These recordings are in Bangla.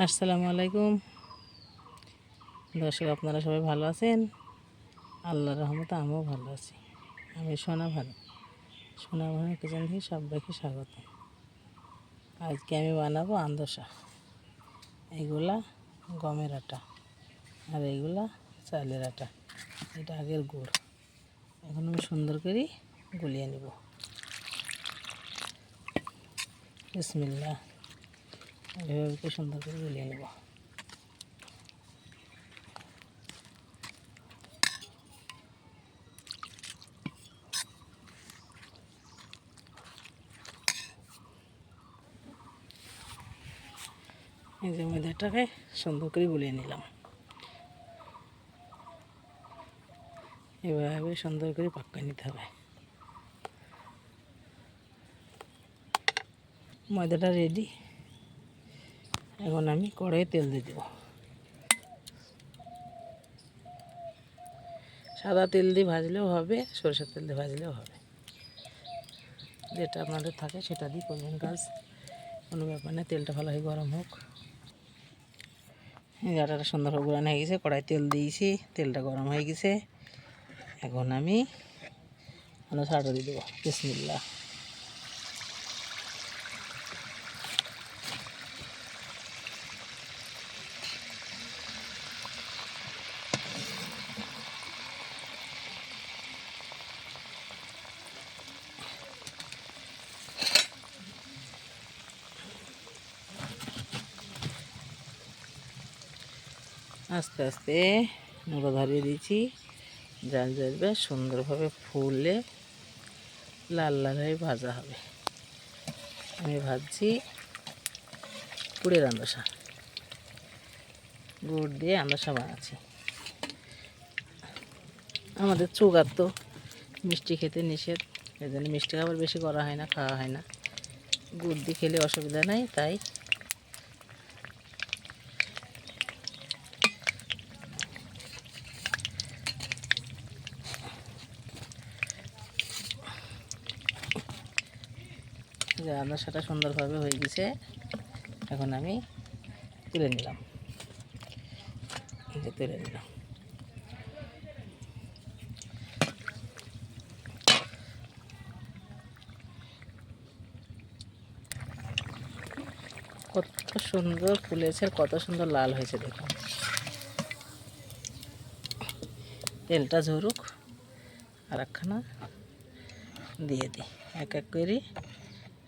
আসসালামু আলাইকুম দর্শক, আপনারা সবাই ভালো আছেন? আল্লাহর রহমতে আমিও ভালো আছি। আমি সোনা ভানু কিচেন থেকে সবাইকে স্বাগত। আজকে আমি বানাবো আন্দোসা। এইগুলা গমের আটা আর এইগুলা চালের আটা। এটা আগের গুড়। এখন আমি সুন্দর করে গুলিয়ে নেব। বিসমিল্লাহ। এভাবে সুন্দর করে গুলিয়ে নেব। এই যে ময়দাটাকে সুন্দর করে গুলিয়ে নিলাম। এভাবে সুন্দর করে পাক্কা নিতে হবে। ময়দাটা রেডি। এখন আমি কড়াইয়ে তেল দিয়ে দেব। সাদা তেল দিয়ে ভাজলেও হবে, সরষের তেল দিয়ে ভাজলেও হবে, যেটা আপনাদের থাকে সেটা দিয়ে করবেন কাজ, কোনো ব্যাপার না। তেলটা ভালোভাবে গরম হোক। এই আটাটা সুন্দরভাবে গরম হয়ে গেছে। কড়াই তেল দিয়েছি, তেলটা গরম হয়ে গেছে। এখন আমি আটা দিয়ে দেবো। বিসমিল্লাহ। আস্তে আস্তে নোড়া ধরিয়ে দিয়েছি। জাল জ্বলবে, সুন্দরভাবে ফুলে লাল লাল হয়ে ভাজা হবে। আমি ভাজছি গুড়ের আন্দোসা। গুড় দিয়ে আন্দোসা বানাচ্ছি। আমাদের সুগার তো মিষ্টি খেতে নিষেধ, এই জন্য মিষ্টি খাবার বেশি করা হয় না, খাওয়া হয় না। গুড় দিয়ে খেলে অসুবিধা নাই, তাই যে আন্দোসাটা সুন্দরভাবে হয়ে গেছে। এখন আমি তুলে নিলাম। তুলে নিলাম। কত সুন্দর ফুলেছে, কত সুন্দর লাল হয়েছে দেখুন। তেলটা ঝরুক, আর একখানা দিয়ে দিই। এক এক করে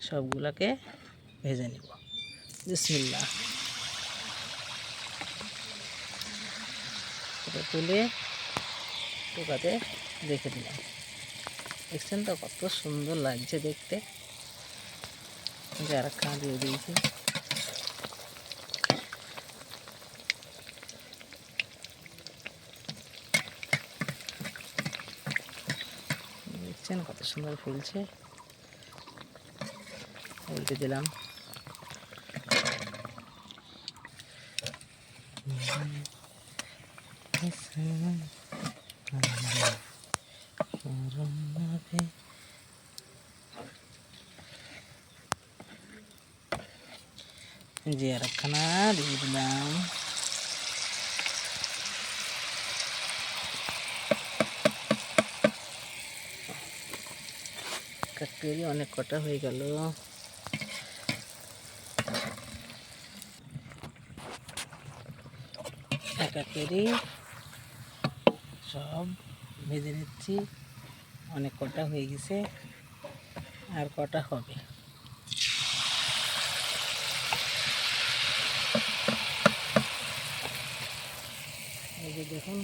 সবগুলোকে ভেজে নিব। বিসমিল্লাহ। এটা তুলে টোকাতে রেখে দিলাম। দেখছেন তো কত সুন্দর লাগছে দেখতে। আর একখানা দিয়ে দিয়েছি। দেখছেন কত সুন্দর ফুলছে। উল্টে দিলাম। যে আর একখানা দিয়ে দিলাম। কাকেরি অনেক কটা হয়ে গেল। এক এক করে সব ভেজে নিচ্ছি। অনেক কটা হয়ে গেছে, আর কটা হবে। এই যে দেখুন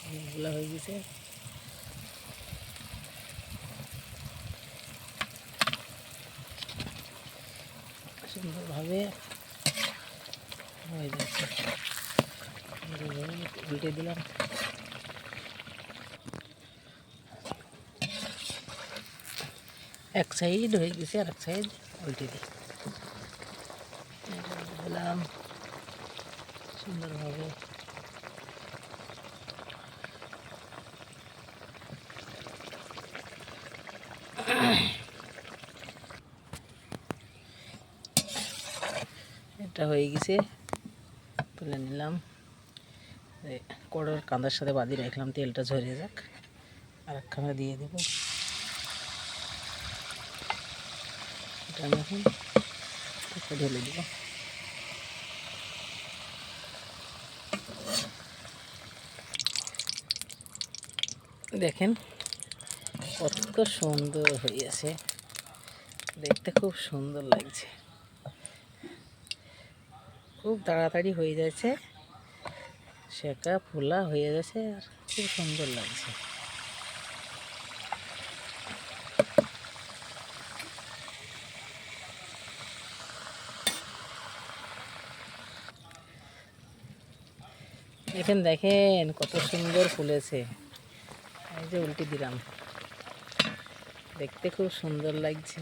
অনেকগুলো হয়ে গেছে। সুন্দরভাবে হয়ে যাচ্ছে। উল্টে দিলাম। এক সাইড হয়ে গেছে, আর এক সাইড উল্টে দিই দিলাম সুন্দরভাবে। এটা হয়ে গেছে। তুলে নিলাম, কড়ার কাঁদার সাথে বাঁধিয়ে রাখলাম, তেলটা ঝরিয়ে যাক, আর একখানা দিয়ে দেব। এটা আমি এখন ঢেলে দেব। দেখেন কত সুন্দর হয়েছে, দেখতে খুব সুন্দর লাগছে, খুব তাড়াতাড়ি হয়ে যাচ্ছে, সেকা ফোলা হয়ে যাচ্ছে, আর খুব সুন্দর লাগছে। দেখেন দেখেন কত সুন্দর ফুলেছে। এই যে উল্টে দিলাম, দেখতে খুব সুন্দর লাগছে।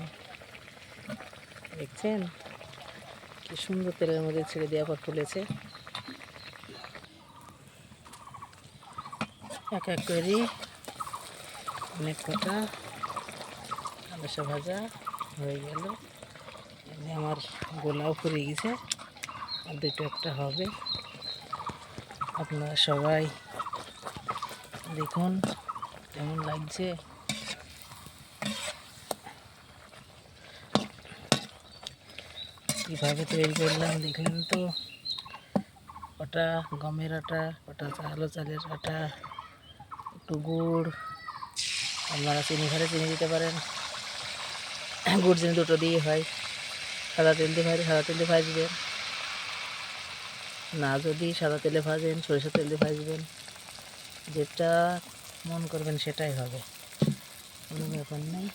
দেখছেন কি সুন্দর তেলের মধ্যে ছেড়ে দেওয়ার পর ফুলেছে। এক এক করে অনেক কটা আলসা ভাজা হয়ে গেল। এমনি আমার গোলাও ফুরে গেছে, আর দুটো একটা হবে। আপনারা সবাই দেখুন কেমন লাগছে। কীভাবে তৈরি করলাম দেখলেন তো। ওটা গমের আটা, ওটা কালো চালের আটা, একটু গুড়, আপনারা চিনি ঘরে চিনি দিতে পারেন, গুড় চিনি দুটো দিয়ে হয়। সাদা তেল দিয়ে ভাজে, সাদা তেল দিয়ে ভাজবেন না, যদি সাদা তেলে ভাজেন সরিষার তেল দিয়ে ভাজবেন, যেটা মন করবেন সেটাই হবে, কোনো ব্যাপার নেই।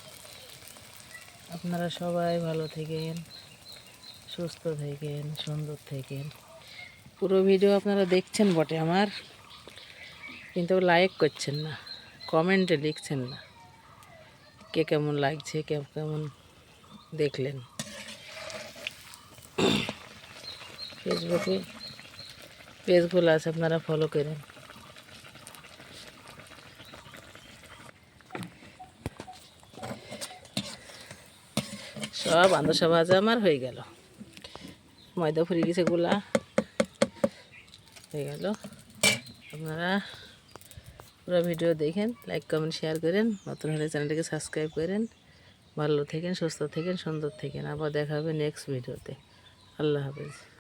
আপনারা সবাই ভালো থাকেন, সুস্থ থাকেন, সুন্দর থাকেন। পুরো ভিডিও আপনারা দেখছেন বটে আমার, কিন্তু লাইক করছেন না, কমেন্টে লিখছেন না কে কেমন লাগছে, কে কেমন দেখলেন। ফেসবুকে পেজ খোলা আছে, আপনারা ফলো করেন। সব আন্দোসা ভাজা আমার হয়ে গেল, ময়দা ফুরিয়ে গেছে, গোলা হয়ে গেল। আপনারা পুরো ভিডিও দেখেন, লাইক কমেন্ট শেয়ার করেন, নতুন হলে চ্যানেলটাকে সাবস্ক্রাইব করেন। ভালো থাকেন, সুস্থ থাকেন, সুন্দর থাকেন। আবার দেখা হবে নেক্সট ভিডিওতে। আল্লাহ হাফেজ।